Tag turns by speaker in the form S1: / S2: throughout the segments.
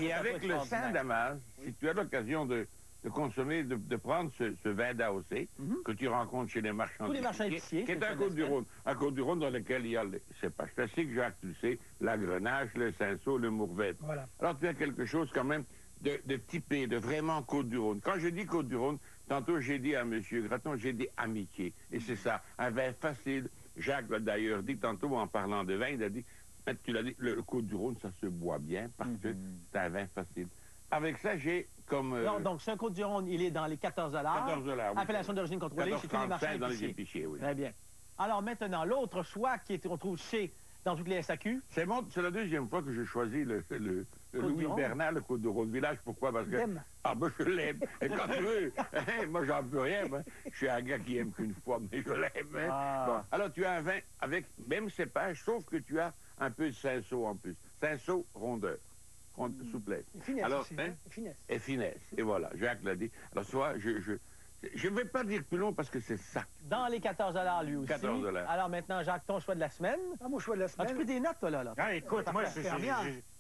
S1: Et avec le Saint-Damas, si tu as l'occasion de consommer, de prendre ce vin d'AOC que tu rencontres chez les marchands
S2: épiciers,
S1: qui est un Côte-du-Rhône. Un Côte-du-Rhône dans lequel il y a les cépages classiques, Jacques, tu le sais, la Grenache, le Cinsault, le Mourvèdre.
S3: Voilà.
S1: Alors tu as quelque chose quand même de typé, de vraiment Côte-du-Rhône. Quand je dis Côte-du-Rhône, tantôt j'ai dit à M. Gratton, j'ai dit amitié. Et c'est ça, un vin facile. Jacques l'a d'ailleurs dit tantôt en parlant de vin, il a dit, tu l'as dit, le Côte-du-Rhône, ça se boit bien parce que c'est un vin facile. Avec ça, j'ai comme...
S2: Non, donc, ce Côte-du-Rhône, il est dans les 14 $.
S1: 14 $, oui.
S2: Appellation d'origine contrôlée chez tous les marchands
S1: dans les
S2: épiciers.
S1: épiciers, oui.
S2: Très bien. Alors maintenant, l'autre choix qu'on trouve dans toutes les SAQ.
S1: C'est la deuxième fois que je choisis le Louis Bernard, le Côte-du-Rhône Village. Pourquoi? Parce que... Ah ben je l'aime. Et quand tu veux, moi j'en peux rien. Moi. Je suis un gars qui aime qu'une fois, mais je l'aime. Hein.
S2: Ah.
S1: Bon. Alors tu as un vin avec même cépage, sauf que tu as un peu de Cinsault en plus. Cinsault, rondeur. Souplesse.
S3: Et finesse
S1: alors,
S3: aussi,
S1: hein?
S3: Finesse.
S1: Et finesse. Et voilà, Jacques l'a dit. Alors, soit je ne vais pas dire plus long parce que c'est ça.
S2: Dans les 14 $ lui aussi.
S1: 14 $.
S2: Alors maintenant, Jacques, ton choix de la semaine.
S3: Ah, mon choix de la semaine.
S2: As-tu pris des notes, toi, là?
S4: Ah, écoute, moi,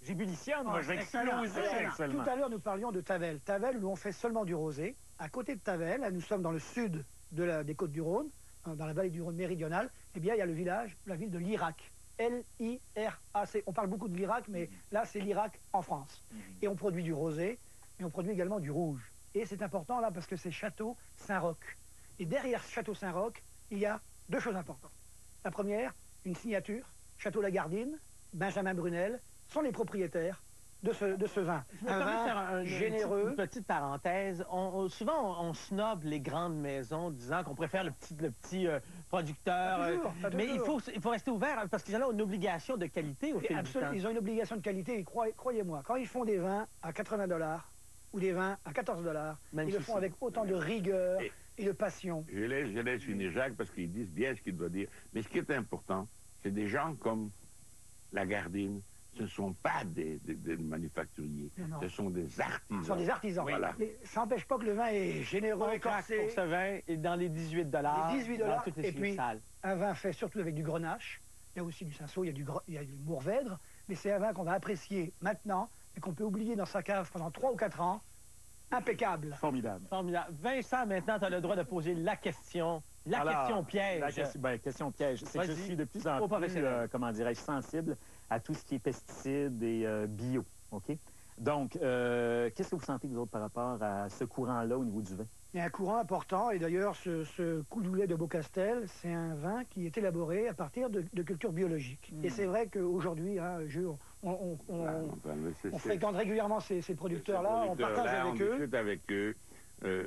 S4: j'ébullitionne, moi, je vais exploser actuellement.
S3: Tout à l'heure, nous parlions de Tavel. Tavel, où on fait seulement du rosé. À côté de Tavel, nous sommes dans le sud des Côtes-du-Rhône, dans la vallée du Rhône méridionale. Eh bien, il y a le village, la ville de Lirac. L-I-R-A-C. On parle beaucoup de l'Irak, mais là, c'est l'Irak en France. Et on produit du rosé, et on produit également du rouge. Et c'est important, là, parce que c'est Château Saint-Roch. Et derrière Château Saint-Roch, il y a deux choses importantes. La première, une signature, Château Lagardine, Benjamin Brunel, sont les propriétaires de ce vin. Un vin généreux.
S2: Une petite parenthèse. Souvent, on snobe les grandes maisons, disant qu'on préfère le petit producteur.
S3: Pas toujours.
S2: Mais il faut rester ouvert parce qu'ils ont une obligation de qualité au fil du temps.
S3: Ils ont une obligation de qualité. Et croyez-moi, quand ils font des vins à 80 $ ou des vins à 14 $, ils le font avec autant de rigueur et de passion.
S1: Je laisse finir Jacques parce qu'ils disent bien ce qu'il doit dire. Mais ce qui est important, c'est des gens comme Lagardine. Ce ne sont pas des manufacturiers,
S3: non.
S1: Ce sont des artisans.
S3: Ce sont des artisans.
S1: Voilà.
S3: Mais ça n'empêche pas que le vin est généreux, corsé.
S2: Pour ce vin est dans les 18 $.
S3: Les 18 $.
S2: Dans toutes les
S3: Et puis,
S2: salles.
S3: un vin fait surtout avec du grenache. Il y a aussi du Cinsault, il y a du Mourvèdre. Mais c'est un vin qu'on va apprécier maintenant et qu'on peut oublier dans sa cave pendant 3 ou 4 ans. Impeccable.
S4: Formidable.
S2: Formidable. Vincent, maintenant, tu as le droit de poser la question. Question piège.
S4: Question piège. C'est que je suis de plus en plus, comment dirais-je, sensible à tout ce qui est pesticides et bio. OK? Donc, qu'est-ce que vous sentez, vous autres, par rapport à ce courant-là au niveau du vin?
S3: Il y a un courant important, et d'ailleurs, ce Coudoulet de Beaucastel, c'est un vin qui est élaboré à partir de cultures biologiques. Et c'est vrai qu'aujourd'hui, hein, on fréquente régulièrement ces producteurs-là, on partage avec eux.
S1: On discute avec eux.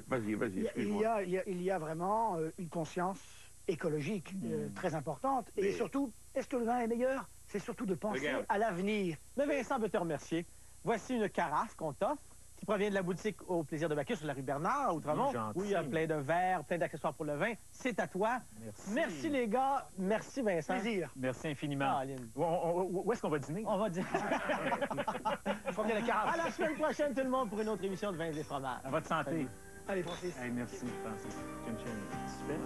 S1: Vas-y, excuse-moi.
S3: Il y a vraiment une conscience écologique très importante. Et surtout, est-ce que le vin est meilleur? C'est surtout de penser à l'avenir.
S2: Mais Vincent veut te remercier. Voici une carafe qu'on t'offre, qui provient de la boutique Au Plaisir de Bacchus sur la rue Bernard, à Outremont, où il y a plein de verres, plein d'accessoires pour le vin. C'est à toi. Merci les gars. Merci Vincent.
S3: Plaisir.
S4: Merci infiniment. Où est-ce qu'on va dîner?
S2: On va dire.
S3: Faut bien la carafe.
S2: À la semaine prochaine, tout le monde, pour une autre émission de Vins et Fromages.
S4: À votre santé.
S2: Salut.
S3: Allez, Francis.
S4: Hey, merci, Francis. Super.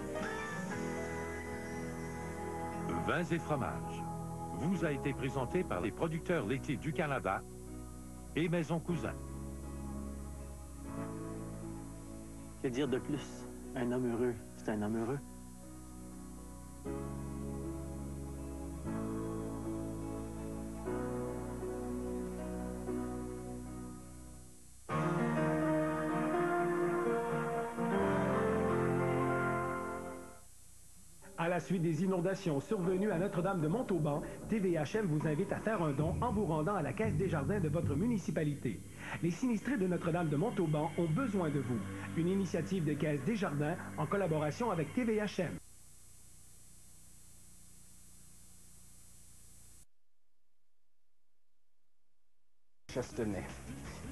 S5: Vins et Fromages vous a été présenté par les producteurs laitiers du Canada et Maison Cousin.
S2: Que dire de plus? Un homme heureux, c'est un homme heureux.
S6: À la suite des inondations survenues à Notre-Dame de Montauban, TVHM vous invite à faire un don en vous rendant à la Caisse des Jardins de votre municipalité. Les sinistrés de Notre-Dame de Montauban ont besoin de vous. Une initiative de Caisse des Jardins en collaboration avec TVHM.
S7: Chastenay.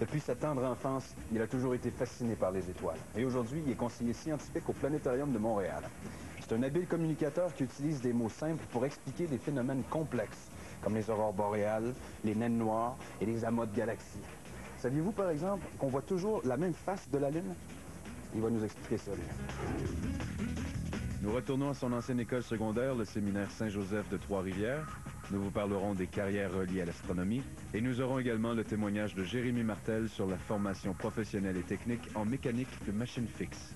S7: Depuis sa tendre enfance, il a toujours été fasciné par les étoiles. Et aujourd'hui, il est conseiller scientifique au Planétarium de Montréal. C'est un habile communicateur qui utilise des mots simples pour expliquer des phénomènes complexes, comme les aurores boréales, les naines noires et les amas de galaxies. Saviez-vous, par exemple, qu'on voit toujours la même face de la Lune? Il va nous expliquer ça, lui.
S8: Nous retournons à son ancienne école secondaire, le séminaire Saint-Joseph de Trois-Rivières.
S7: Nous vous parlerons des carrières reliées à l'astronomie et nous aurons également le témoignage de Jérémy Martel sur la formation professionnelle et technique en mécanique de machines fixes.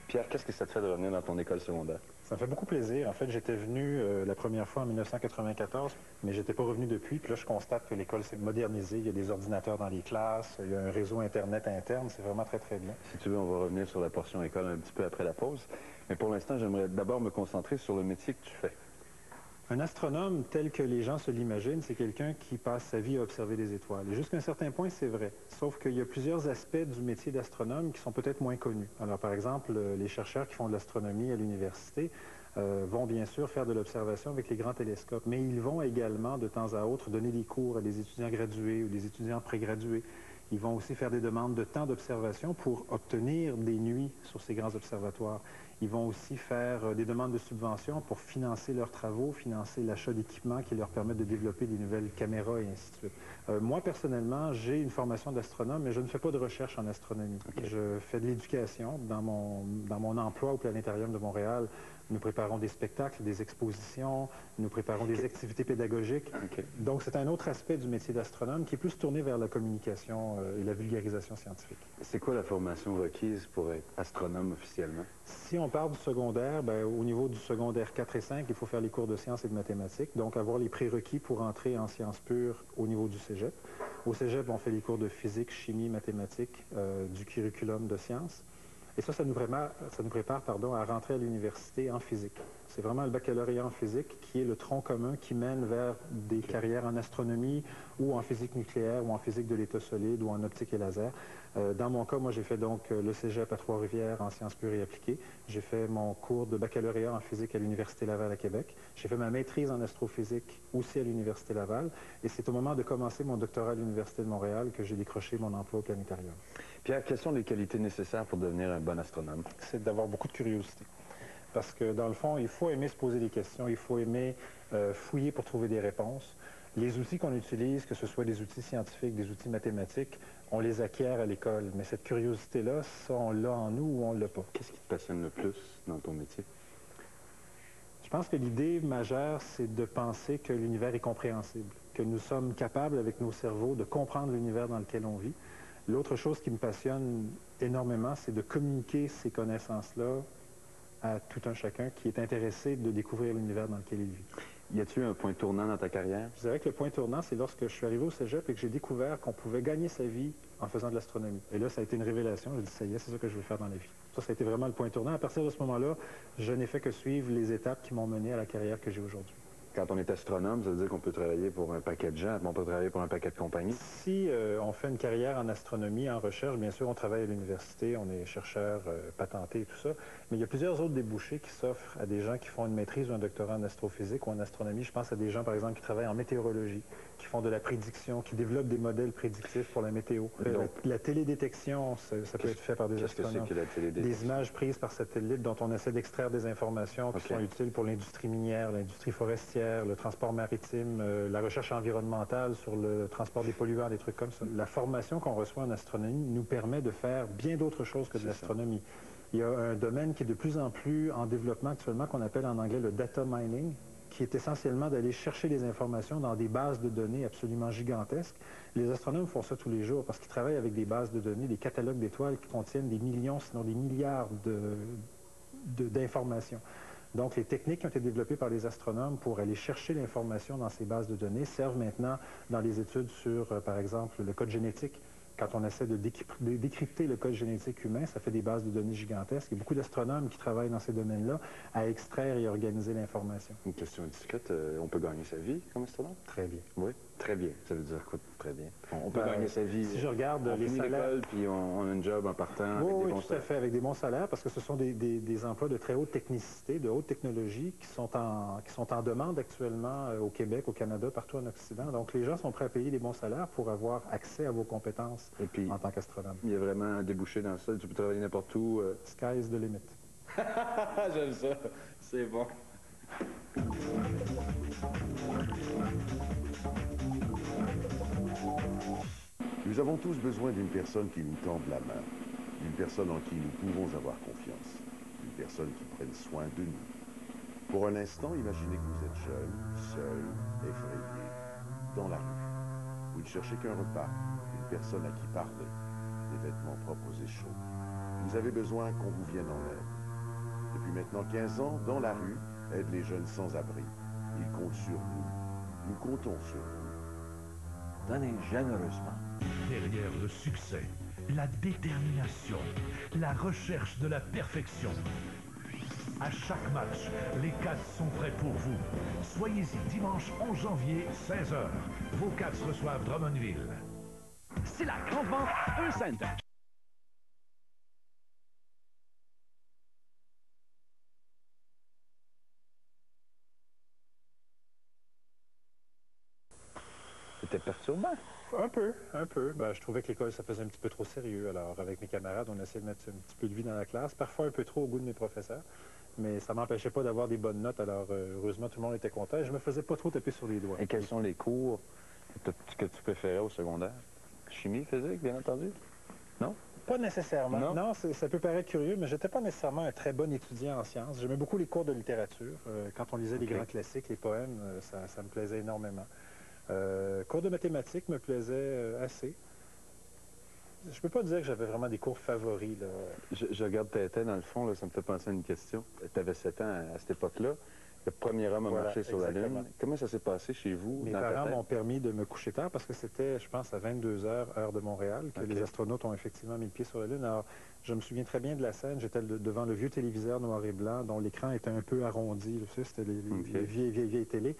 S7: Pierre, qu'est-ce que ça te fait de revenir dans ton école secondaire?
S8: Ça me fait beaucoup plaisir. En fait, j'étais venu la première fois en 1994, mais je n'étais pas revenu depuis. Puis là, je constate que l'école s'est modernisée. Il y a des ordinateurs dans les classes, il y a un réseau Internet interne. C'est vraiment très, très bien.
S7: Si tu veux, on va revenir sur la portion école un petit peu après la pause. Mais pour l'instant, j'aimerais d'abord me concentrer sur le métier que tu fais.
S8: Un astronome, tel que les gens se l'imaginent, c'est quelqu'un qui passe sa vie à observer des étoiles. Et jusqu'à un certain point, c'est vrai. Sauf qu'il y a plusieurs aspects du métier d'astronome qui sont peut-être moins connus. Alors, par exemple, les chercheurs qui font de l'astronomie à l'université vont bien sûr faire de l'observation avec les grands télescopes, mais ils vont également, de temps à autre, donner des cours à des étudiants gradués ou des étudiants prégradués. Ils vont aussi faire des demandes de temps d'observation pour obtenir des nuits sur ces grands observatoires. Ils vont aussi faire des demandes de subventions pour financer leurs travaux, financer l'achat d'équipements qui leur permettent de développer des nouvelles caméras et ainsi de suite. Moi, personnellement, j'ai une formation d'astronome, mais je ne fais pas de recherche en astronomie. Okay. Je fais de l'éducation. Dans mon emploi au Planétarium de Montréal, nous préparons des spectacles, des expositions, nous préparons des activités pédagogiques. Donc, c'est un autre aspect du métier d'astronome qui est plus tourné vers la communication et la vulgarisation scientifique.
S7: C'est quoi la formation requise pour être astronome officiellement?
S8: Si on parle du secondaire, au niveau du secondaire 4 et 5, il faut faire les cours de sciences et de mathématiques, donc avoir les prérequis pour entrer en sciences pures au niveau du cégep. Au cégep, on fait les cours de physique, chimie, mathématiques, du curriculum de sciences. Et ça nous prépare à rentrer à l'université en physique. C'est vraiment le baccalauréat en physique qui est le tronc commun qui mène vers des carrières en astronomie ou en physique nucléaire ou en physique de l'état solide ou en optique et laser. Dans mon cas, moi, j'ai fait donc le cégep à Trois-Rivières en sciences pures et appliquées. J'ai fait mon cours de baccalauréat en physique à l'Université Laval à Québec. J'ai fait ma maîtrise en astrophysique aussi à l'Université Laval. Et c'est au moment de commencer mon doctorat à l'Université de Montréal que j'ai décroché mon emploi au Planétarium.
S7: Pierre, quelles sont les qualités nécessaires pour devenir un bon astronome?
S8: C'est d'avoir beaucoup de curiosité. Parce que, dans le fond, il faut aimer se poser des questions, il faut aimer fouiller pour trouver des réponses. Les outils qu'on utilise, que ce soit des outils scientifiques, des outils mathématiques, on les acquiert à l'école. Mais cette curiosité-là, ça, on l'a en nous ou on ne l'a pas.
S7: Qu'est-ce qui te passionne le plus dans ton métier?
S8: Je pense que l'idée majeure, c'est de penser que l'univers est compréhensible, que nous sommes capables, avec nos cerveaux, de comprendre l'univers dans lequel on vit. L'autre chose qui me passionne énormément, c'est de communiquer ces connaissances-là à tout un chacun qui est intéressé de découvrir l'univers dans lequel il vit.
S7: Y a-t-il un point tournant dans ta carrière?
S8: Je dirais que le point tournant, c'est lorsque je suis arrivé au cégep et que j'ai découvert qu'on pouvait gagner sa vie en faisant de l'astronomie. Et là, ça a été une révélation. J'ai dit, ça y est, c'est ça que je veux faire dans la vie. Ça a été vraiment le point tournant. À partir de ce moment-là, je n'ai fait que suivre les étapes qui m'ont mené à la carrière que j'ai aujourd'hui.
S7: Quand on est astronome, ça veut dire qu'on peut travailler pour un paquet de gens, on peut travailler pour un paquet de compagnies.
S8: Si on fait une carrière en astronomie, en recherche, bien sûr, on travaille à l'université, on est chercheur patenté et tout ça, mais il y a plusieurs autres débouchés qui s'offrent à des gens qui font une maîtrise ou un doctorat en astrophysique ou en astronomie. Je pense à des gens, par exemple, qui travaillent en météorologie, qui font de la prédiction, qui développent des modèles prédictifs pour la météo. La télédétection, ça peut être fait par des astronomes. Des images prises par satellite dont on essaie d'extraire des informations qui sont utiles pour l'industrie minière, l'industrie forestière, le transport maritime, la recherche environnementale sur le transport des polluants, des trucs comme ça. La formation qu'on reçoit en astronomie nous permet de faire bien d'autres choses que de l'astronomie. Il y a un domaine qui est de plus en plus en développement actuellement qu'on appelle en anglais le data mining, qui est essentiellement d'aller chercher des informations dans des bases de données absolument gigantesques. Les astronomes font ça tous les jours parce qu'ils travaillent avec des bases de données, des catalogues d'étoiles qui contiennent des millions, sinon des milliards d'informations. Donc, les techniques qui ont été développées par les astronomes pour aller chercher l'information dans ces bases de données servent maintenant dans les études sur, par exemple, le code génétique. Quand on essaie de décrypter le code génétique humain, ça fait des bases de données gigantesques. Il y a beaucoup d'astronomes qui travaillent dans ces domaines-là à extraire et organiser l'information.
S7: Une question indiscrète, on peut gagner sa vie comme astronome?
S8: Très bien.
S7: Oui, très bien. Ça veut dire quoi, très bien? On peut gagner sa vie.
S8: Si je regarde les salaires...
S7: l'école, puis on a un job en partant.
S8: Oui, tout à fait, avec des bons salaires, parce que ce sont des emplois de très haute technicité, de haute technologie, qui sont en demande actuellement au Québec, au Canada, partout en Occident. Donc, les gens sont prêts à payer des bons salaires pour avoir accès à vos compétences en tant qu'astronome.
S7: Il y a vraiment un débouché dans ça. Tu peux travailler n'importe où.
S8: Sky is the limit.
S7: J'aime ça. C'est bon.
S9: Nous avons tous besoin d'une personne qui nous tende la main, d'une personne en qui nous pouvons avoir confiance, d'une personne qui prenne soin de nous. Pour un instant, imaginez que vous êtes jeune, seul, effrayé, dans la rue. Vous ne cherchez qu'un repas, une personne à qui parler, des vêtements propres et chauds. Vous avez besoin qu'on vous vienne en aide. Depuis maintenant 15 ans, dans la rue, aide les jeunes sans-abri. Ils comptent sur nous. Nous comptons sur vous.
S10: Donnez généreusement.
S5: Derrière le succès, la détermination, la recherche de la perfection. À chaque match, les Cats sont prêts pour vous. Soyez-y dimanche 11 janvier, 16h. Vos Cats reçoivent Drummondville.
S10: C'est la grande vente, un cent. C'était perturbant.
S8: Un peu. Ben, je trouvais que l'école, ça faisait un petit peu trop sérieux. Alors, avec mes camarades, on essayait de mettre un petit peu de vie dans la classe, parfois un peu trop au goût de mes professeurs. Mais ça ne m'empêchait pas d'avoir des bonnes notes. Alors, heureusement, tout le monde était content. Et je me faisais pas trop taper sur les doigts.
S10: Et quels sont les cours que tu préférais au secondaire? Chimie, physique, bien entendu? Non?
S8: Pas nécessairement. Non, ça peut paraître curieux, mais j'étais pas nécessairement un très bon étudiant en sciences. J'aimais beaucoup les cours de littérature. Quand on lisait les grands classiques, les poèmes, ça me plaisait énormément. Cours de mathématiques me plaisait assez. Je peux pas dire que j'avais vraiment des cours favoris. Là.
S7: Je regarde Tintin, dans le fond, là, ça me fait penser à une question. Tu avais 7 ans à cette époque-là. Le premier homme a marché sur la Lune. Comment ça s'est passé chez vous?
S8: Mes parents m'ont permis de me coucher tard parce que c'était, je pense, à 22 heures, heure de Montréal, que les astronautes ont effectivement mis le pied sur la Lune. Alors, je me souviens très bien de la scène. J'étais devant le vieux téléviseur noir et blanc dont l'écran était un peu arrondi. C'était les vieilles télés.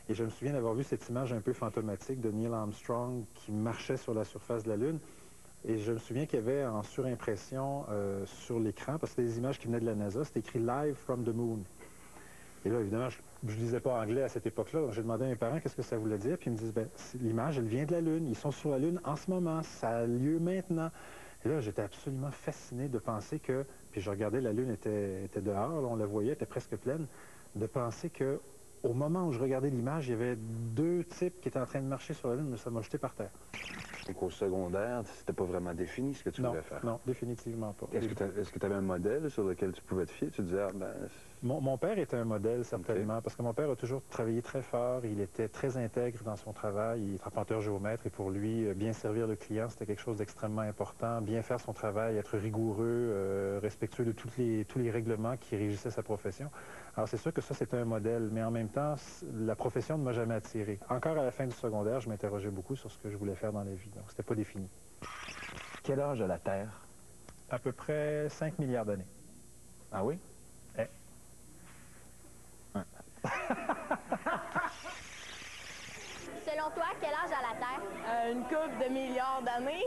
S8: Et je me souviens d'avoir vu cette image un peu fantomatique de Neil Armstrong qui marchait sur la surface de la Lune. Et je me souviens qu'il y avait en surimpression sur l'écran, parce que c'était des images qui venaient de la NASA, c'était écrit « Live from the Moon ». Et là, évidemment, je ne lisais pas anglais à cette époque-là, donc j'ai demandé à mes parents qu'est-ce que ça voulait dire. Puis ils me disent, l'image, elle vient de la Lune, ils sont sur la Lune en ce moment, ça a lieu maintenant. Et là, j'étais absolument fasciné de penser que, puis je regardais, la Lune était dehors, là, on la voyait, elle était presque pleine, de penser que au moment où je regardais l'image, il y avait 2 types qui étaient en train de marcher sur la Lune, mais ça m'a jeté par terre.
S7: Donc au secondaire, c'était pas vraiment défini ce que tu voulais faire?
S8: Non, définitivement pas.
S7: Est-ce que tu avais un modèle sur lequel tu pouvais te fier? Tu disais,
S8: Mon père était un modèle, certainement, parce que mon père a toujours travaillé très fort, il était très intègre dans son travail, il est arpenteur géomètre, et pour lui, bien servir le client, c'était quelque chose d'extrêmement important, bien faire son travail, être rigoureux, respectueux de tous les règlements qui régissaient sa profession. Alors c'est sûr que ça, c'était un modèle, mais en même temps, la profession ne m'a jamais attiré. Encore à la fin du secondaire, je m'interrogeais beaucoup sur ce que je voulais faire dans la vie, donc c'était pas défini.
S10: Quel âge a la Terre?
S8: À peu près 5 milliards d'années.
S10: Ah oui?
S11: Selon toi, quel âge a la Terre?
S12: Une couple de milliards d'années.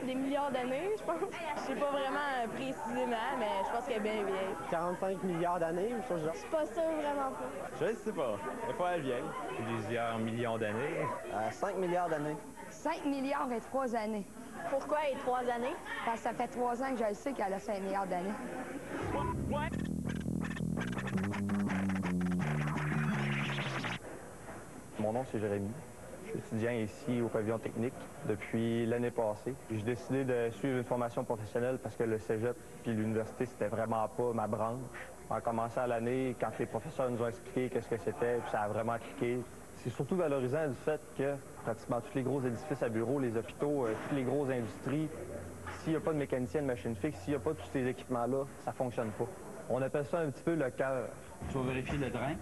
S12: Des milliards d'années, je pense. Je sais pas vraiment précisément, mais je pense qu'elle est bien vieille.
S2: 45 milliards d'années ou chose genre?
S12: Je suis pas sûre vraiment pas.
S13: Je sais pas. Des fois, elle est vieille. Plusieurs millions d'années.
S2: 5 milliards d'années.
S14: 5 milliards et 3 années.
S11: Pourquoi et 3 années?
S14: Parce que ça fait 3 ans que je le sais qu'elle a 5 milliards d'années.
S15: Mon nom, c'est Jérémy. Je suis étudiant ici au pavillon technique depuis l'année passée. J'ai décidé de suivre une formation professionnelle parce que le cégep puis l'université, c'était vraiment pas ma branche. On a commencé à l'année quand les professeurs nous ont expliqué qu'est-ce que c'était, puis ça a vraiment cliqué. C'est surtout valorisant du fait que pratiquement tous les gros édifices à bureaux, les hôpitaux, toutes les grosses industries, s'il n'y a pas de mécanicien de machine fixe, s'il n'y a pas tous ces équipements-là, ça ne fonctionne pas. On appelle ça un petit peu le cœur.
S16: Tu vas vérifier le drain,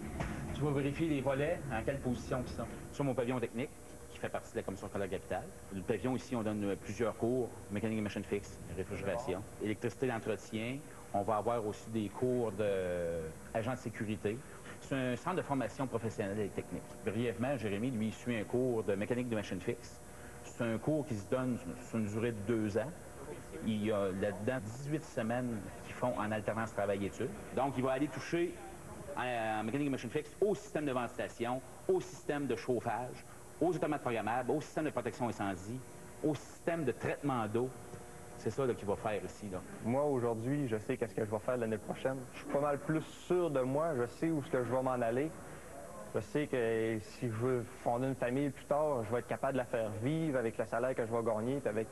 S16: tu vas vérifier les volets, en quelle position ils sont. Sur mon pavillon technique, qui fait partie de la Commission scolaire capitale. Le pavillon ici, on donne plusieurs cours, mécanique de machine fixe, réfrigération, électricité d'entretien. On va avoir aussi des cours d'agents de sécurité. C'est un centre de formation professionnelle et technique. Brièvement, Jérémy, lui, il suit un cours de mécanique de machine fixe. C'est un cours qui se donne sur une durée de 2 ans. Il y a là-dedans 18 semaines qui font en alternance travail-études. Donc, il va aller toucher en mécanique de machine fixe au système de ventilation, au système de chauffage, aux automates programmables, au système de protection incendie, au système de traitement d'eau. C'est ça qu'il va faire ici. Là.
S15: Moi, aujourd'hui, je sais qu'est-ce que je vais faire l'année prochaine. Je suis pas mal plus sûr de moi. Je sais où est-ce que je vais m'en aller. Je sais que si je veux fonder une famille plus tard, je vais être capable de la faire vivre avec le salaire que je vais gagner, puis avec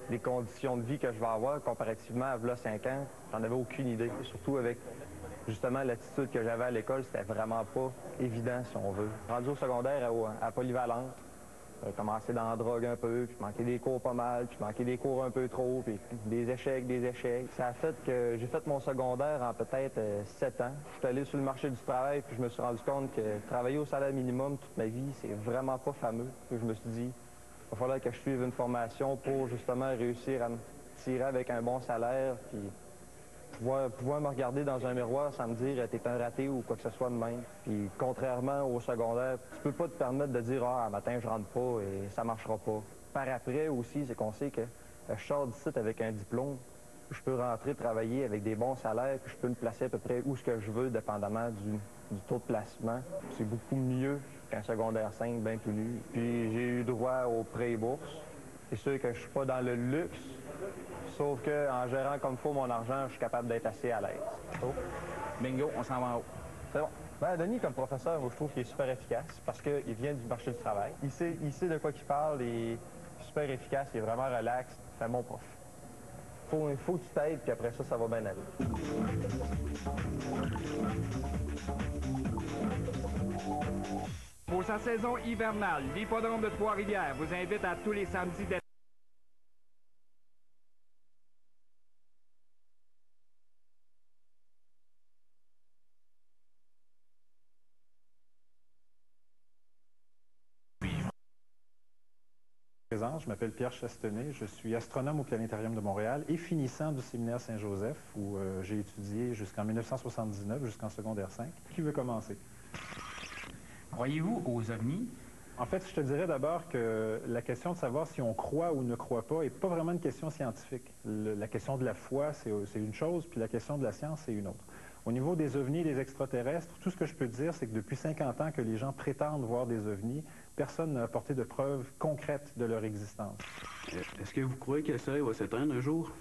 S15: les conditions de vie que je vais avoir comparativement à là 5 ans. J'en avais aucune idée. Surtout avec, justement, l'attitude que j'avais à l'école, c'était vraiment pas évident, si on veut. Rendu au secondaire à Polyvalente, j'ai commencé dans la drogue un peu, puis je manquais des cours pas mal, puis je manquais des cours un peu trop, puis des échecs. Ça a fait que j'ai fait mon secondaire en peut-être 7 ans. Je suis allé sur le marché du travail, puis je me suis rendu compte que travailler au salaire minimum toute ma vie, c'est vraiment pas fameux. Puis je me suis dit, il va falloir que je suive une formation pour justement réussir à me tirer avec un bon salaire, puis pouvoir me regarder dans un miroir sans me dire « t'es un raté » ou quoi que ce soit de même. Puis contrairement au secondaire, tu peux pas te permettre de dire « ah, matin, je rentre pas et ça marchera pas ». Par après aussi, c'est qu'on sait que je sors d'ici avec un diplôme, je peux rentrer travailler avec des bons salaires, puis je peux me placer à peu près où ce que je veux, dépendamment du taux de placement. C'est beaucoup mieux qu'un secondaire 5, bien tout nu. Puis j'ai eu droit aux prêts et bourses. C'est sûr que je suis pas dans le luxe, sauf qu'en gérant comme il faut mon argent, je suis capable d'être assez à l'aise. Oh.
S16: Bingo, on s'en va en haut.
S15: C'est bon. Ben, Denis, comme professeur, moi, je trouve qu'il est super efficace parce qu'il vient du marché du travail. Il sait de quoi il parle, il est super efficace, il est vraiment relax. C'est un bon prof. Il faut que tu t'aides, puis après ça, ça va bien aller.
S17: Pour sa saison hivernale, l'Hippodrome de Trois-Rivières vous invite à tous les samedis dès
S8: Je m'appelle Pierre Chastenay, je suis astronome au Planétarium de Montréal et finissant du séminaire Saint-Joseph où j'ai étudié jusqu'en 1979, jusqu'en secondaire 5. Qui veut commencer?
S16: Croyez-vous aux ovnis?
S8: En fait, je te dirais d'abord que la question de savoir si on croit ou ne croit pas n'est pas vraiment une question scientifique. La question de la foi, c'est une chose, puis la question de la science, c'est une autre. Au niveau des ovnis et des extraterrestres, tout ce que je peux te dire, c'est que depuis 50 ans que les gens prétendent voir des ovnis, personne n'a apporté de preuves concrètes de leur existence.
S18: Est-ce que vous croyez que le Soleil va s'éteindre un jour?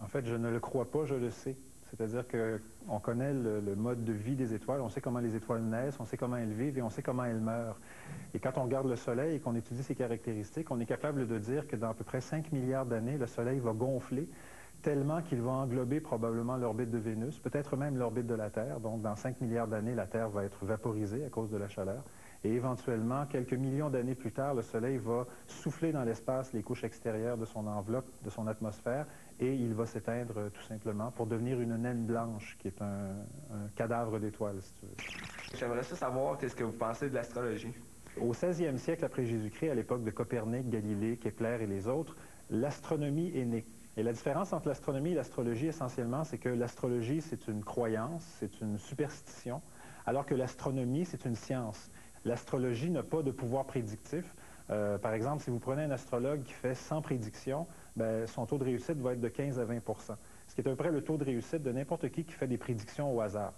S8: En fait, je ne le crois pas, je le sais. C'est-à-dire qu'on connaît le mode de vie des étoiles, on sait comment les étoiles naissent, on sait comment elles vivent et on sait comment elles meurent. Et quand on regarde le Soleil et qu'on étudie ses caractéristiques, on est capable de dire que dans à peu près 5 milliards d'années, le Soleil va gonfler tellement qu'il va englober probablement l'orbite de Vénus, peut-être même l'orbite de la Terre. Donc, dans 5 milliards d'années, la Terre va être vaporisée à cause de la chaleur. Et éventuellement, quelques millions d'années plus tard, le Soleil va souffler dans l'espace les couches extérieures de son enveloppe, de son atmosphère, et il va s'éteindre tout simplement pour devenir une naine blanche, qui est un cadavre d'étoile, si tu veux.
S19: J'aimerais savoir qu'est-ce que vous pensez de l'astrologie.
S8: Au 16e siècle après Jésus-Christ, à l'époque de Copernic, Galilée, Kepler et les autres, l'astronomie est née. Et la différence entre l'astronomie et l'astrologie, essentiellement, c'est que l'astrologie, c'est une croyance, c'est une superstition, alors que l'astronomie, c'est une science. L'astrologie n'a pas de pouvoir prédictif. Par exemple, si vous prenez un astrologue qui fait 100 prédictions, son taux de réussite va être de 15 à 20 %, ce qui est à peu près le taux de réussite de n'importe qui fait des prédictions au hasard.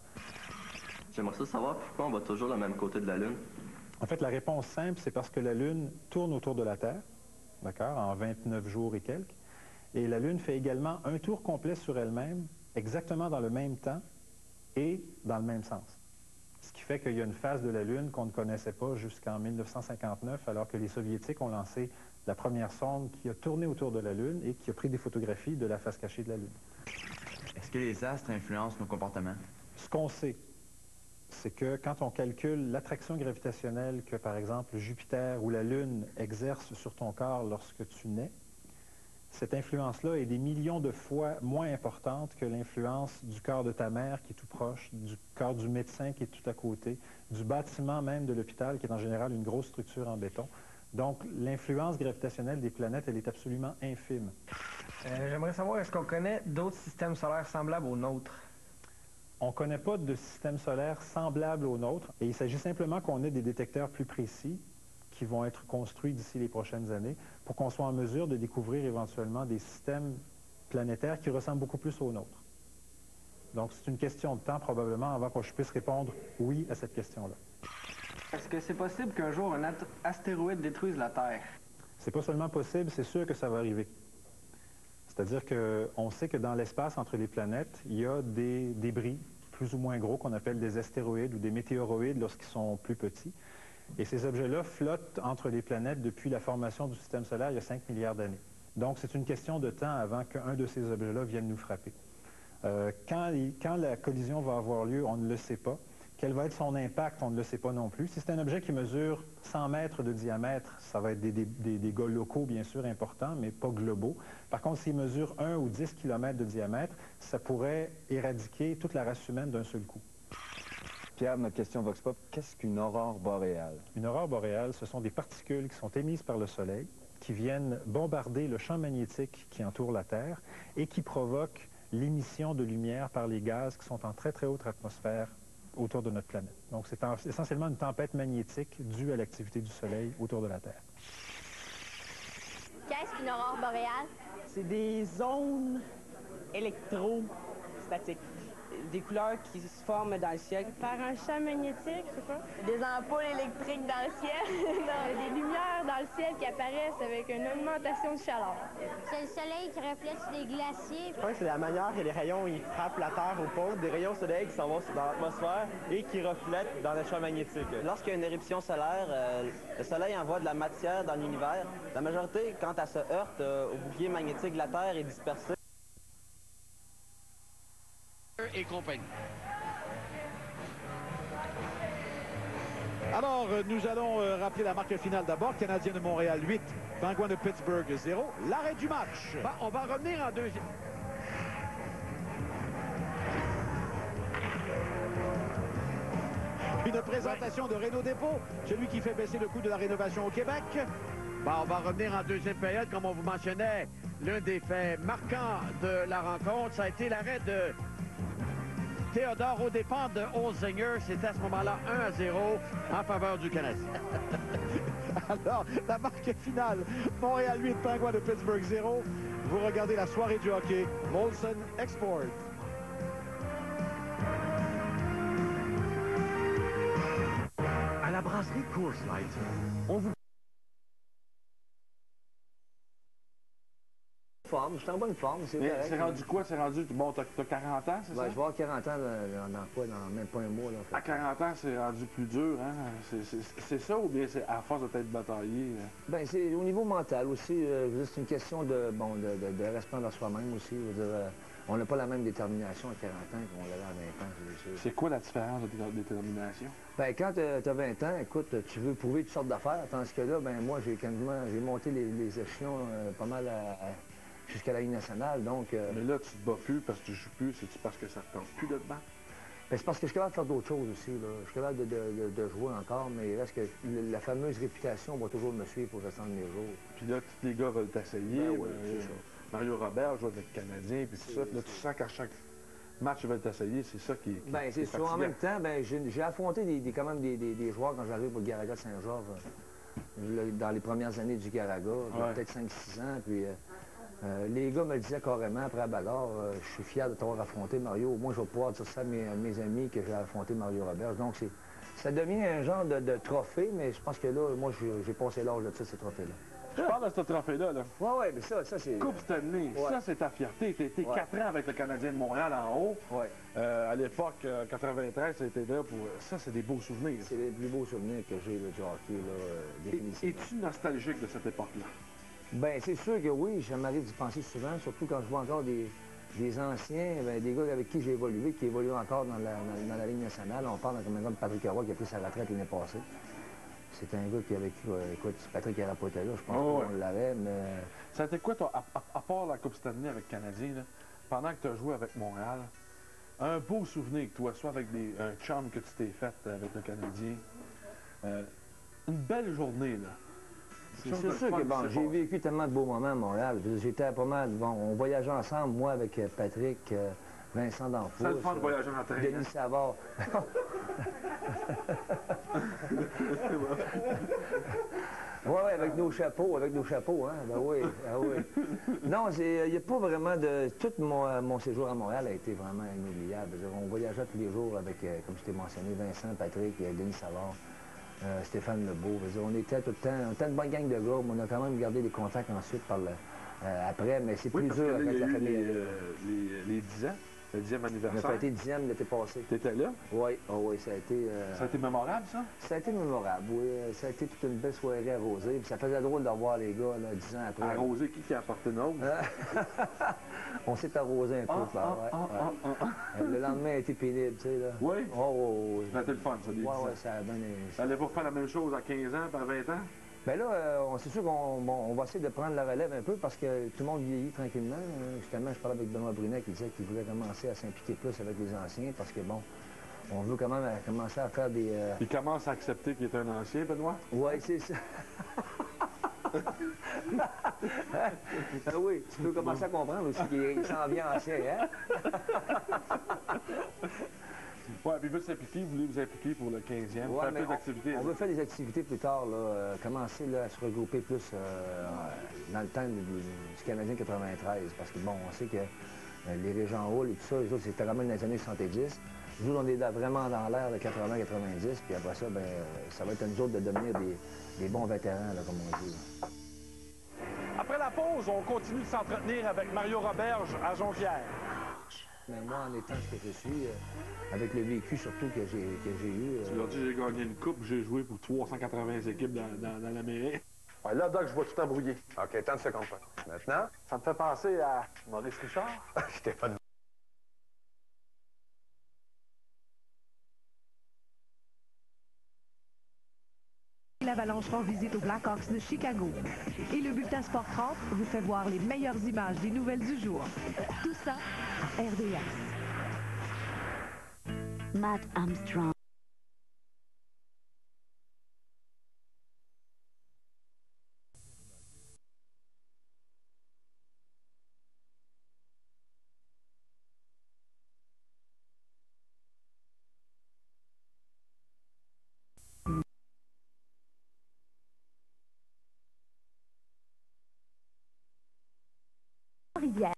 S19: J'aimerais savoir pourquoi on va toujours le même côté de la Lune.
S8: En fait, la réponse simple, c'est parce que la Lune tourne autour de la Terre, d'accord, en 29 jours et quelques. Et la Lune fait également un tour complet sur elle-même, exactement dans le même temps et dans le même sens. Ce qui fait qu'il y a une phase de la Lune qu'on ne connaissait pas jusqu'en 1959, alors que les Soviétiques ont lancé la première sonde qui a tourné autour de la Lune et qui a pris des photographies de la face cachée de la Lune.
S18: Est-ce que les astres influencent nos comportements?
S8: Ce qu'on sait, c'est que quand on calcule l'attraction gravitationnelle que, par exemple, Jupiter ou la Lune exerce sur ton corps lorsque tu nais, cette influence-là est des millions de fois moins importante que l'influence du corps de ta mère qui est tout proche, du corps du médecin qui est tout à côté, du bâtiment même de l'hôpital qui est en général une grosse structure en béton. Donc, l'influence gravitationnelle des planètes, elle est absolument infime.
S20: J'aimerais savoir, est-ce qu'on connaît d'autres systèmes solaires semblables aux nôtres?
S8: On ne connaît pas de système solaire semblable au nôtre et il s'agit simplement qu'on ait des détecteurs plus précis qui vont être construits d'ici les prochaines années pour qu'on soit en mesure de découvrir éventuellement des systèmes planétaires qui ressemblent beaucoup plus aux nôtres. Donc, c'est une question de temps probablement avant que je puisse répondre oui à cette question-là.
S20: Est-ce que c'est possible qu'un jour un astéroïde détruise la Terre?
S8: C'est pas seulement possible, c'est sûr que ça va arriver. C'est-à-dire qu'on sait que dans l'espace entre les planètes, il y a des débris plus ou moins gros qu'on appelle des astéroïdes ou des météoroïdes lorsqu'ils sont plus petits. Et ces objets-là flottent entre les planètes depuis la formation du système solaire il y a 5 milliards d'années. Donc, c'est une question de temps avant qu'un de ces objets-là vienne nous frapper. Quand la collision va avoir lieu, on ne le sait pas. Quel va être son impact, on ne le sait pas non plus. Si c'est un objet qui mesure 100 mètres de diamètre, ça va être des dégâts locaux, bien sûr, importants, mais pas globaux. Par contre, s'il mesure 1 ou 10 km de diamètre, ça pourrait éradiquer toute la race humaine d'un seul coup.
S10: Pierre, notre question Vox Pop, qu'est-ce qu'une aurore boréale?
S8: Une aurore boréale, ce sont des particules qui sont émises par le Soleil, qui viennent bombarder le champ magnétique qui entoure la Terre et qui provoquent l'émission de lumière par les gaz qui sont en très, très haute atmosphère autour de notre planète. Donc, c'est essentiellement une tempête magnétique due à l'activité du Soleil autour de la Terre.
S11: Qu'est-ce qu'une aurore boréale?
S2: C'est des zones électrostatiques, des couleurs qui se forment dans le ciel.
S12: Par un champ magnétique, c'est quoi? Des ampoules électriques dans le ciel, des lumières dans le ciel qui apparaissent avec une augmentation de chaleur.
S11: C'est le soleil qui reflète sur des glaciers.
S20: Je pense que c'est la manière que les rayons ils frappent la Terre au pôle, des rayons soleil qui s'en vont dans l'atmosphère et qui reflètent dans le champ magnétique.
S21: Lorsqu'il y a une éruption solaire, le soleil envoie de la matière dans l'univers. La majorité, quand elle se heurte au bouclier magnétique de la Terre, est dispersée.
S22: Et compagnie. Alors, nous allons rappeler la marque finale d'abord. Canadien de Montréal 8, Pingouins de Pittsburgh 0. L'arrêt du match. Bon, on va revenir en deuxième. Une présentation de Renault Dépôt, celui qui fait baisser le coût de la rénovation au Québec. Bon, on va revenir en deuxième période, comme on vous mentionnait. L'un des faits marquants de la rencontre, ça a été l'arrêt de Théodore aux dépens de Holzinger. C'était à ce moment-là 1-0 en faveur du Canadien. Alors, la marque finale, Montréal 8, Pingouins de Pittsburgh 0. Vous regardez la soirée du hockey, Molson Export.
S23: À la brasserie Coors Light, on vous...
S24: Je suis en bonne forme, c'est
S22: Mais
S24: correct.
S22: c'est rendu quoi? C'est rendu... Bon, t'as 40 ans, c'est ça?
S24: Je vais avoir 40 ans dans même pas un mois. Là,
S22: à 40 ans, c'est rendu plus dur, hein? C'est ça ou bien c'est à force de t'être bataillé?
S24: Bien, c'est au niveau mental aussi. C'est une question de respect envers soi-même aussi. Je veux dire, on n'a pas la même détermination à 40 ans qu'on l'avait à 20 ans, c'est sûr.
S22: C'est quoi la différence de détermination?
S24: Bien, quand tu as 20 ans, écoute, tu veux prouver toutes sortes d'affaires. Tandis que là, ben moi, j'ai monté les échelons pas mal jusqu'à la Ligue nationale, donc...
S22: Mais là, tu te bats plus parce que tu joues plus, c'est-tu parce que ça ne tente plus de te battre?
S24: Ben, c'est parce que je suis capable de faire d'autres choses aussi, là. Je suis capable de jouer encore, mais il reste que la fameuse réputation va toujours me suivre pour le restant de mes jours.
S22: Puis là, tous les gars veulent t'essayer.
S24: Ben oui, c'est ça.
S22: Mario Robert joue avec le Canadien, puis tout ça. Là, tu sens qu'à chaque match, ils veulent t'essayer, c'est ça qui
S24: ben, c'est sûr. En même temps, ben, j'ai affronté quand même des joueurs quand j'arrive au Garaga de Saint-Georges, dans les premières années du Garaga, peut-être 5-6 ans, puis... les gars me le disaient carrément après la bagarre, je suis fier de t'avoir affronté, Mario. Moi, je vais pouvoir dire ça à mes amis que j'ai affronté Mario Robert. Donc, ça devient un genre de trophée, mais je pense que là, moi, j'ai passé l'âge de ces trophées-là.
S22: Je parle de ce trophée-là.
S24: Oui, mais ça c'est...
S22: Coupe Stanley, ça, c'est ta fierté. Tu étais 4 ans avec le Canadien de Montréal en haut. À l'époque, 93, ça a été là pour... Ça, c'est des beaux souvenirs.
S24: C'est les plus beaux souvenirs que j'ai du hockey, définitivement.
S22: Es-tu nostalgique de cette époque-là?
S24: Bien, c'est sûr que oui, ça m'arrive d'y penser souvent, surtout quand je vois encore des anciens, des gars avec qui j'ai évolué, qui évoluent encore dans la Ligue nationale. On parle comme exemple de Patrick Roy qui a pris sa retraite l'année passée. C'est un gars qui a vécu, écoute, Patrick n'aurait pas été là, je pense qu'on l'avait, mais...
S22: Ça a été quoi, toi, à part la Coupe Stanley avec le Canadien, là, pendant que tu as joué avec Montréal, un beau souvenir que toi, soit avec un chum que tu t'es fait avec le Canadien, une belle journée, là.
S24: C'est sûr que bon, j'ai vécu tellement de beaux moments à Montréal. J'étais pas mal. Bon, on voyageait ensemble, moi avec Patrick, Vincent D'Anfos.
S22: C'est le fun de voyager en train.
S24: Denis Savard. Oui, avec nos chapeaux, hein. Ben oui, Non, il n'y a pas vraiment de... Tout mon séjour à Montréal a été vraiment inoubliable. On voyageait tous les jours avec, comme je t'ai mentionné, Vincent, Patrick, Denis Savard. Stéphane Lebeau. On était tout le temps, une bonne gang de gars, mais on a quand même gardé des contacts ensuite après, mais c'est plus dur avec la famille.
S22: Les 10 ans,
S1: Le 10e anniversaire.
S24: On a fêté le 10e l'été passé.
S1: T'étais là?
S24: Oui, oh, oui, ça a été...
S1: Ça a été mémorable, ça?
S24: Ça a été mémorable, oui. Ça a été toute une belle soirée arrosée. Puis ça faisait drôle de voir les gars, là, 10 ans après.
S1: Arrosé, qui a apporté une hausse?
S24: On s'est arrosé un peu. Le lendemain a été pénible, tu sais, là.
S1: Oui?
S24: Oh,
S1: ça a été le fun, ça, des 10 ans.
S24: Oui, ça a donné...
S1: Allez-vous faire la même chose à 15 ans, puis à 20 ans?
S24: Bien là, c'est sûr qu'on va essayer de prendre la relève un peu parce que tout le monde vieillit tranquillement. Justement, je parlais avec Benoît Brunet qui disait qu'il voulait commencer à s'impliquer plus avec les anciens parce que, bon, on veut quand même commencer à faire des...
S1: Il commence à accepter qu'il est un ancien, Benoît?
S24: Oui, c'est ça. Oui, tu peux commencer à comprendre aussi qu'il s'en vient ancien, hein?
S1: Oui, puis vous voulez vous impliquer pour le 15e,
S24: ouais,
S1: faire plus d'activités.
S24: On veut faire des activités plus tard, là, commencer là, à se regrouper plus dans le temps du Canadien 93, parce que, bon, on sait que les Régents Hall et tout ça, les autres, c'était quand même dans les années 70. Nous, on est vraiment dans l'ère de 80-90, puis après ça, ben, ça va être à nous autres de devenir des bons vétérans, là, comme on dit. Là.
S2: Après la pause, on continue de s'entretenir avec Mario Roberge à Jonquière.
S24: Mais moi, en étant ce que je suis, avec le vécu surtout que j'ai eu...
S1: Tu leur dis j'ai gagné une coupe, j'ai joué pour 380 équipes dans la mairie. Ouais, là, Doc, je vois tout embrouillé.
S3: OK, tant de secondes. Maintenant?
S1: Ça me fait penser à Maurice Richard.
S3: Je t'ai pas de...
S4: L'Avalanche rend visite aux Blackhawks de Chicago. Et le bulletin Sport 30 vous fait voir les meilleures images des nouvelles du jour. Tout ça à RDS.
S6: Matt Armstrong. Rivière.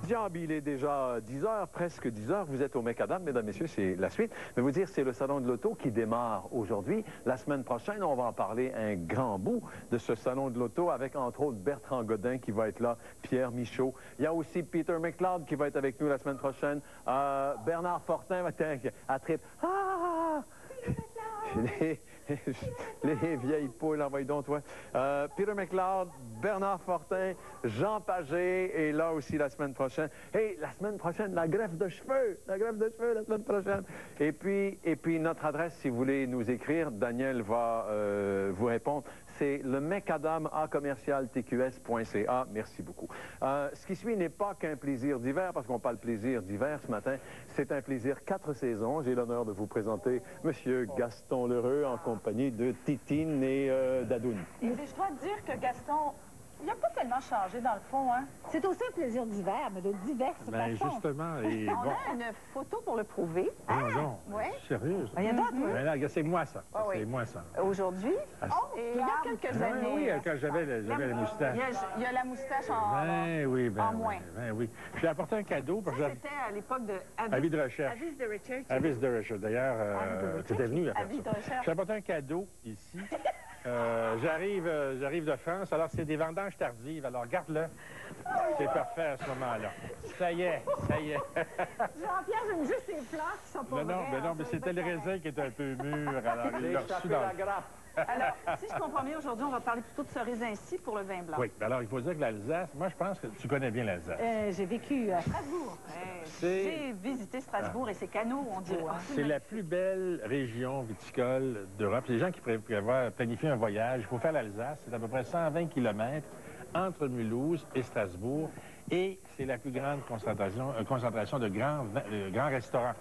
S25: Diable, il est déjà 10h, presque 10h. Vous êtes au Macadam, mesdames, messieurs, c'est la suite. Mais vous dire, c'est le Salon de l'Auto qui démarre aujourd'hui. La semaine prochaine, on va en parler un grand bout de ce Salon de l'Auto avec, entre autres, Bertrand Godin qui va être là, Pierre Michaud. Il y a aussi Peter McLeod qui va être avec nous la semaine prochaine. Bernard Fortin va être à Trip. Ah! Les vieilles poules, envoyez donc, toi. Peter McLeod, Bernard Fortin, Jean Pagé, et là aussi la semaine prochaine. Hey, la semaine prochaine, la greffe de cheveux! La greffe de cheveux la semaine prochaine. Et puis notre adresse, si vous voulez nous écrire, Daniel va vous répondre. C'est le macadam@tqs.ca. Merci beaucoup. Ce qui suit n'est pas qu'un plaisir d'hiver, parce qu'on parle plaisir d'hiver ce matin. C'est un plaisir 4 saisons. J'ai l'honneur de vous présenter M. Gaston Lheureux en compagnie de Titine et d'Adoune.
S26: Et je dois dire que Gaston, il n'a pas tellement changé dans le fond, hein? C'est aussi un plaisir d'hiver, mais de diverses façons.
S8: Justement. Et
S26: on a une photo pour le prouver.
S8: Non,
S26: ouais.
S8: Sérieux?
S26: Il y a d'autres, oui.
S8: Là, c'est moi, ça. C'est moi, ça.
S26: Aujourd'hui, et il y a quelques années...
S8: Oui, quand j'avais la moustache.
S26: Il y a la moustache en moins.
S8: Oui. J'ai apporté un cadeau.
S26: C'était à l'époque de
S8: Avis de recherche.
S26: Avis de recherche.
S8: Avis de recherche. D'ailleurs, tu étais venu à faire ça. J'ai apporté un cadeau ici. J'arrive de France, alors c'est des vendanges tardives, alors garde-le. C'est parfait à ce moment-là. Ça y est.
S26: Jean-Pierre, j'aime juste les fleurs qui sont pas vraies.
S8: Non, mais c'était le raisin qui était un peu mûr, alors il l'a reçu dans la grappe.
S26: Alors, si je comprends bien, aujourd'hui, on va parler plutôt de ce raisin-ci pour le vin blanc.
S8: Oui, alors il faut dire que l'Alsace, moi je pense que tu connais bien l'Alsace.
S26: J'ai vécu à Strasbourg. J'ai visité Strasbourg et ses canaux, on dirait.
S8: C'est la plus belle région viticole d'Europe. Les gens qui prévoient planifier un voyage, il faut faire l'Alsace. C'est à peu près 120 km entre Mulhouse et Strasbourg. Et c'est la plus grande concentration de grands restaurants.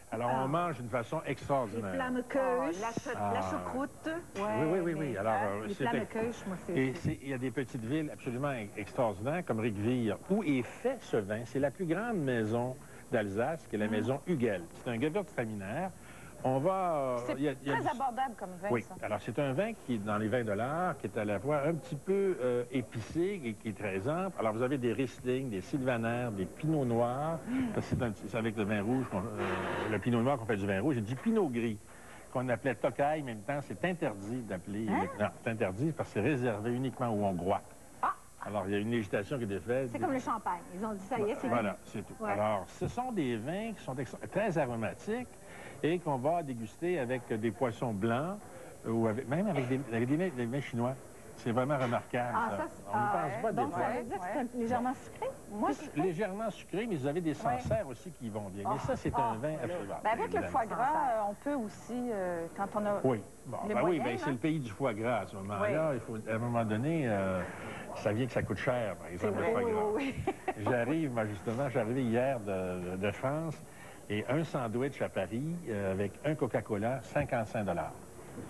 S8: Alors, on mange d'une façon extraordinaire.
S26: Les flammekueche, la choucroute.
S8: Oui. Alors,
S26: les flammekueche, moi, c'est...
S8: Et il y a des petites villes absolument extraordinaires, comme Riqueville, où est fait ce vin. C'est la plus grande maison d'Alsace, qui est la maison Hugel. C'est un gewürztraminer
S5: On va...
S26: C'est très abordable comme vin,
S5: oui.
S26: ça.
S5: Alors, c'est un vin qui est dans les 20 $, qui est à la fois un petit peu épicé et qui est très ample. Alors, vous avez des Riesling, des Sylvaner, des Pinot Noirs. C'est avec le vin rouge, le Pinot Noir qu'on fait du vin rouge. Et du Pinot Gris, qu'on appelait Tokai, en même temps. C'est interdit d'appeler... Non, c'est interdit parce que c'est réservé uniquement aux Hongrois. Alors, il y a une législation qui est faite.
S26: C'est comme le champagne. Ils ont dit, ça y est, c'est
S5: voilà, c'est tout. Ouais. Alors, ce sont des vins qui sont très aromatiques et qu'on va déguster avec des poissons blancs ou même avec des vins chinois. C'est vraiment remarquable. Ça. On ne pense pas
S26: donc, ça veut dire que c'est légèrement sucré?
S5: Moi, légèrement sucré, mais vous avez des Sancerre aussi qui vont bien. Mais ça, c'est un vin absolument.
S26: Avec le foie gras, on peut aussi, quand on a...
S5: Oui, c'est le pays du foie gras à ce moment-là. Il faut, à un moment donné, ça vient que ça coûte cher, par exemple, le foie gras. J'arrivais hier de France et un sandwich à Paris avec un Coca-Cola, 55 $.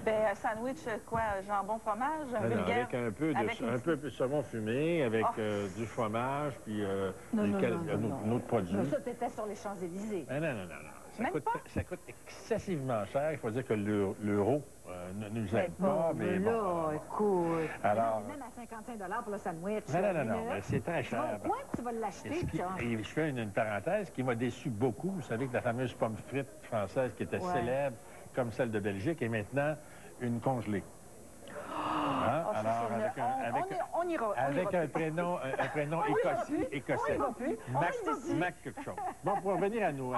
S26: Ben, un sandwich, quoi, jambon, fromage,
S5: avec un peu de saumon fumé, avec du fromage, puis un autre produit.
S26: Mais ça, t'étais sur les Champs-Élysées.
S5: Non. Ça coûte excessivement cher. Il faut dire que l'euro ne nous aide pas. Mais
S26: là, écoute,
S5: alors,
S26: même à 55 $ pour le sandwich.
S5: Non, c'est très cher.
S26: Pourquoi tu vas l'acheter?
S5: Et je fais une parenthèse qui m'a déçu beaucoup. Vous savez que la fameuse pomme frite française qui était célèbre, comme celle de Belgique, est maintenant une congelée.
S26: Alors,
S5: avec un prénom écossais. Mac quelque chose. Bon, pour revenir à nos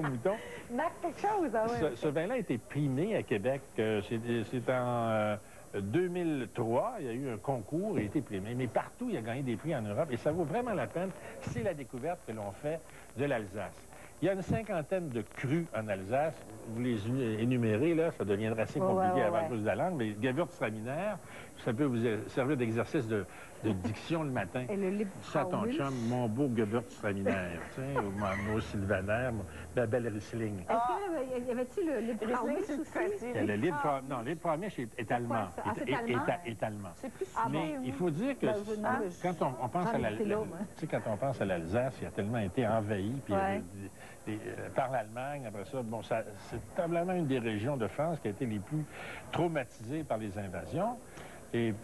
S5: moutons.
S26: Mac quelque chose, ah oui.
S5: Ce vin-là a été primé à Québec. C'est en 2003. Il y a eu un concours, il a été primé. Mais partout, il a gagné des prix en Europe. Et ça vaut vraiment la peine. C'est la découverte que l'on fait de l'Alsace. Il y a une cinquantaine de crus en Alsace. Vous les énumérez, là, ça deviendra assez compliqué avant le cause de la langue, mais Gewürztraminer, ça peut vous servir d'exercice de diction le matin.
S26: Et le
S5: ça, ton chum, mon beau Gewürztraminer, ou mon Sylvaner, ma belle Riesling.
S26: Est-ce qu'il y avait-tu le Liebfraumilch aussi?
S5: Non, le Liebfraumilch est allemand. Est allemand.
S26: C'est plus
S5: mais il faut dire que quand on pense à l'Alsace, il a tellement été envahi, puis par l'Allemagne, après ça, bon, c'est probablement une des régions de France qui a été les plus traumatisées par les invasions.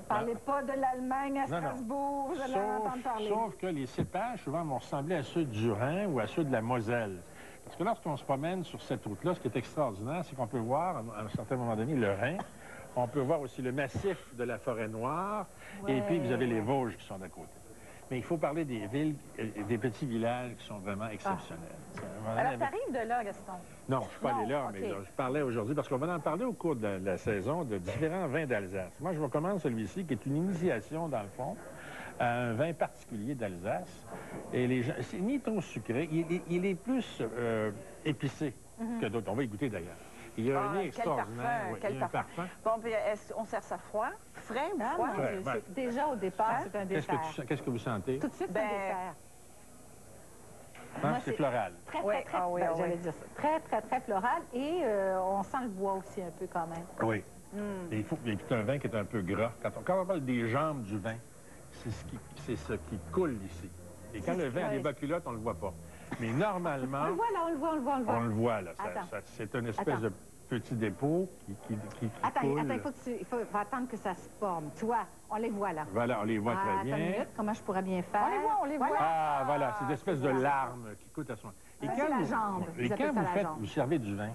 S26: Parlez pas de l'Allemagne à Strasbourg, vous allez en entendre parler.
S5: Sauf que les cépages, souvent, vont ressembler à ceux du Rhin ou à ceux de la Moselle. Parce que lorsqu'on se promène sur cette route-là, ce qui est extraordinaire, c'est qu'on peut voir, à un certain moment donné, le Rhin. On peut voir aussi le massif de la Forêt-Noire. Et puis, vous avez les Vosges qui sont d'à côté. Mais il faut parler des villes, des petits villages qui sont vraiment exceptionnels.
S26: Alors, tu arrives de là, Gaston?
S5: Non, je ne suis pas allé là, mais je parlais aujourd'hui, parce qu'on va en parler au cours de la saison de différents vins d'Alsace. Moi, je vous recommande celui-ci, qui est une initiation, dans le fond, à un vin particulier d'Alsace. Et les gens, c'est ni trop sucré, il est plus épicé que d'autres. On va y goûter, d'ailleurs. Il y a un nez extraordinaire.
S26: Quel parfum. Bon, puis on sert ça froid, frais ou froid? Déjà, au départ, c'est un dessert.
S5: Qu'est-ce que vous sentez?
S26: Tout de suite, c'est un dessert.
S5: C'est floral.
S26: J'allais dire ça. Très, très, très floral. Et on sent le bois aussi un peu quand même.
S5: Oui. Et c'est un vin qui est un peu gras. Quand on parle des jambes du vin, c'est ce qui coule ici. Et quand le vin a des bas culottes, on ne le voit pas. Mais normalement...
S26: On le voit là, on le voit.
S5: On le voit là. C'est une espèce de petit dépôt qui coule.
S26: Attends, il faut attendre que ça se forme. Tu vois, on les voit là.
S5: Voilà, on les voit très bien.
S26: Attends une minute, comment je pourrais bien faire? On les voit.
S5: Ah, voilà, c'est une espèce de larme qui coûte à soi.
S26: Et quand la jambe.
S5: Et quand vous servez du vin,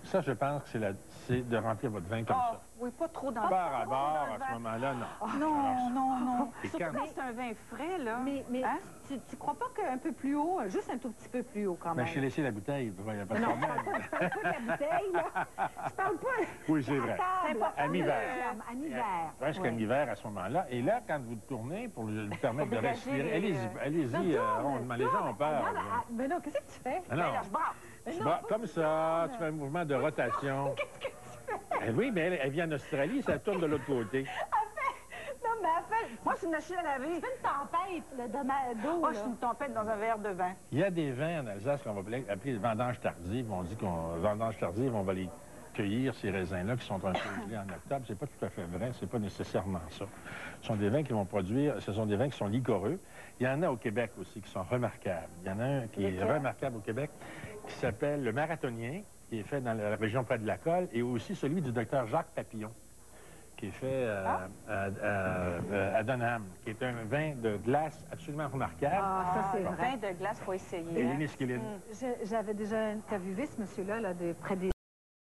S5: ça, je pense que c'est de remplir votre vin comme ça.
S26: Oui, pas trop dans le vin.
S5: Bar à bord, à ce moment-là, non.
S26: Non. Surtout quand c'est un vin frais, là. Mais tu crois pas qu'un peu plus haut, juste un tout petit peu plus haut, quand même?
S5: Je t'ai laissé la bouteille, il n'y a pas de problème.
S26: Non, je parle pas de la bouteille, là. Je parle pas...
S5: Oui, c'est vrai.
S26: En hiver. En hiver.
S5: Presque en hiver, à ce moment-là. Et là, quand vous tournez, pour lui permettre de respirer, allez-y, rondement. Les gens ont peur.
S26: Mais non, qu'est-ce que tu fais?
S5: Je barre. Comme ça, tu fais un mouvement de rotation.
S26: Qu'est-ce que tu fais?
S5: Oui, mais elle vient en Australie, ça tourne de l'autre côté.
S26: Moi, c'est une machine à laver. C'est une tempête d'eau. Moi, c'est une tempête dans un verre de vin.
S5: Il y a des vins en Alsace qu'on va appeler vendanges tardives. On dit vendanges tardives, on va les cueillir, ces raisins-là, qui sont un peu gelés en octobre. C'est pas tout à fait vrai, c'est pas nécessairement ça. Ce sont des vins qui vont produire, ce sont des vins qui sont liquoreux. Il y en a au Québec aussi qui sont remarquables. Il y en a un qui est remarquable au Québec, qui s'appelle le Marathonien, qui est fait dans la région près de la Colle, et aussi celui du docteur Jacques Papillon, qui est fait à Dunham, qui est un vin de glace absolument remarquable.
S26: Ah, ça, c'est
S7: Le
S26: vrai.
S7: vin de glace, il faut essayer.
S5: Et l'inesquiline.
S26: J'avais déjà interviewé ce monsieur-là là, près des